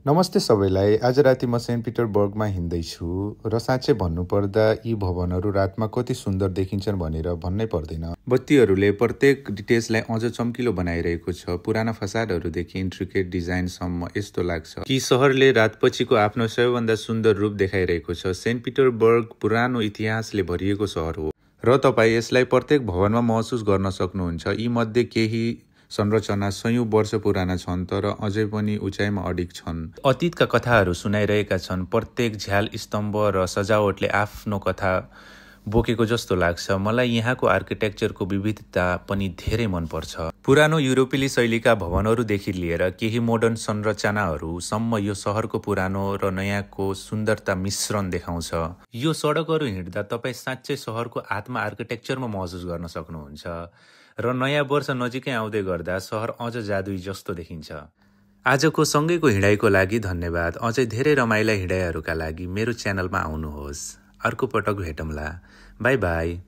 नमस्ते सबैलाई। आज राति म सेन्ट पिटरबर्गमा हिँड्दैछु र साँच्चै भन्नुपर्दा यी भवनहरू रातमा कति सुन्दर देखिन्छन् भनेर भन्नै पर्दैन। बत्तीहरूले प्रत्येक डिटेल्सलाई अझ चम्किलो बनाइरहेको छ। पुराना फसाडहरूदेखि इन्ट्रिकेट डिजाइनसम्म यस्तो लाग्छ कि सहरले रातपछिको आफ्नो सबैभन्दा सुन्दर रूप देखाइरहेको छ। सेन्ट पिटरबर्ग पुरानो इतिहासले भरिएको सहर हो र तपाईँ यसलाई प्रत्येक भवनमा महसुस गर्न सक्नुहुन्छ। यी मध्ये केही संरचना सयौं वर्ष पुराना छन् तर अझै पनि उचाइमा अडिग छन्। अतीतका कथाहरू सुनाइरहेका छन्। प्रत्येक झ्याल, स्तम्भ र सजावटले आफ्नो कथा बोकेको जस्तो लाग्छ। मलाई यहाँको आर्किटेक्चरको विविधता पनि धेरै मनपर्छ। पुरानो युरोपेली शैलीका भवनहरूदेखि लिएर केही मोडर्न संरचनाहरूसम्म यो सहरको पुरानो र नयाँको सुन्दरता मिश्रण देखाउँछ। यो सडकहरू हिँड्दा तपाईँ साँच्चै सहरको आत्मा आर्किटेक्चरमा महसुस गर्न सक्नुहुन्छ र नयाँ वर्ष नजिकै आउँदै गर्दा सहर अझ जादुई जस्तो देखिन्छ। आजको सँगैको हिँडाइको लागि धन्यवाद। अझै धेरै रमाइला हिँडाइहरूका लागि मेरो च्यानलमा आउनुहोस्। अर्को पटक भेटौँला। By by.